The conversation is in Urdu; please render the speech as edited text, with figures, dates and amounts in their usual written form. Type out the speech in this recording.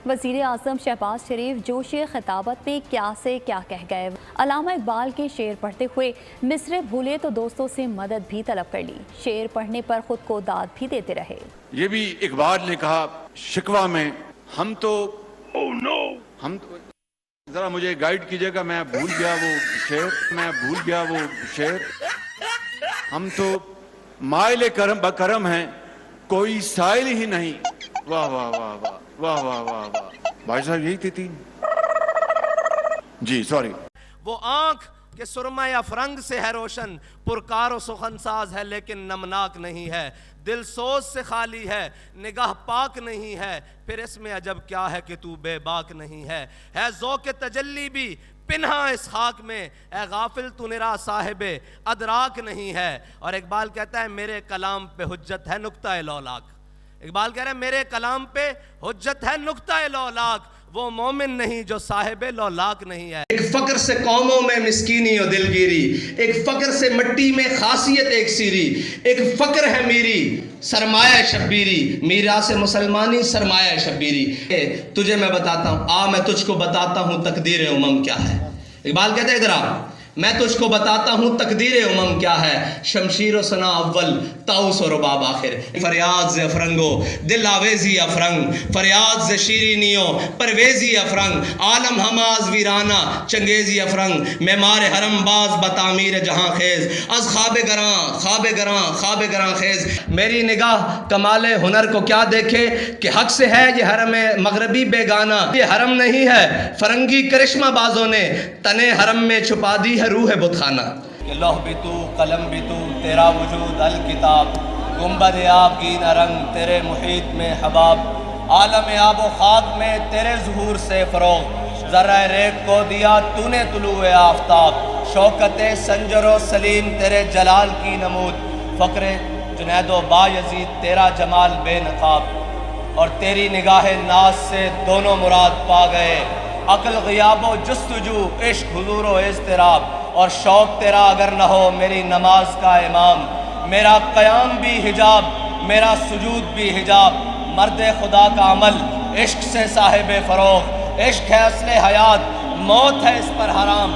وزیر اعظم شہباز شریف جوش خطابت میں کیا سے کیا کہہ گئے۔ علامہ اقبال کے شعر پڑھتے ہوئے مصرع بھولے تو دوستوں سے مدد بھی طلب کر لی، شعر پڑھنے پر خود کو داد بھی دیتے رہے۔ یہ بھی اقبال نے کہا شکوہ میں، ہم تو ذرا مجھے گائیڈ کیجئے گا، میں بھول گیا وہ شعر، ہم تو مائل کرم ہیں، کوئی سائل ہی نہیں۔ واہ واہ واہ واہ واہ واہ واہ واہ، بھائی صاحب یہی تھی تین جی سوری۔ وہ آنکھ کہ سرمہ افرنگ سے ہے روشن، پرکار و سخن ساز ہے لیکن نمناک نہیں ہے، دل سوز سے خالی ہے، نگاہ پاک نہیں ہے، پھر اس میں عجب کیا ہے کہ تو بے باک نہیں ہے ذوق تجلی بھی پنہا اس خاک میں، اے غافل تو نرا صاحب ادراک نہیں ہے۔ اور اقبال کہتا ہے میرے کلام پہ حجت ہے نقطہ لولاک، اقبال کہہ رہے ہیں میرے کلام پہ حجت ہے نقطہ لولاک، وہ مومن نہیں جو صاحب لولاک نہیں ہے۔ ایک فقر سے قوموں میں مسکینی و دلگیری، ایک فقر سے مٹی میں خاصیت ایک سیری، ایک فقر ہے میری سرمایہ شبیری، میراث مسلمانی سرمایہ شبیری۔ تجھے میں بتاتا ہوں، میں تجھ کو بتاتا ہوں تقدیر امم کیا ہے۔ اقبال کہتے ہیں ادھر آ، میں تجھ کو بتاتا ہوں تقدیر امم کیا ہے، شمشیر و ثنا اول طاؤس و رباب آخر، فریاد ز افرنگو دل آویزی افرنگ، فریاد ز شیرینیو پرویزی افرنگ، عالم ہماز ویرانہ چنگیزی افرنگ، معمار حرم باز بتعمیر جہاں خیز، از خواب گراں خیز۔ میری نگاہ کمال ہنر کو کیا دیکھے کہ حق سے ہے یہ حرم مغربی بیگانہ، یہ حرم نہیں ہے فرنگی کرشمہ بازوں نے تنے حرم میں چھپا دی روح بت خانہ۔ کہ لوح بھی تو قلم بھی تو تیرا وجود الکتاب، گنبد آب گینا رنگ تیرے محیط میں حباب، عالم آب و خاک میں تیرے ظہور سے فروغ، ذرہ ریگ کو دیا تو نے طلوع آفتاب، شوکت سنجر و سلیم تیرے جلال کی نمود، فقر جنید و بایزید تیرا جمال بے نقاب، اور تیری نگاہ ناز سے دونوں مراد پا گئے، عقل غیاب و جستجو، عشق حضور و اضطراب، اور شوق تیرا اگر نہ ہو میری نماز کا امام، میرا قیام بھی حجاب میرا سجود بھی حجاب، مرد خدا کا عمل عشق سے صاحب فروغ، عشق ہے اصل حیات موت ہے اس پر حرام۔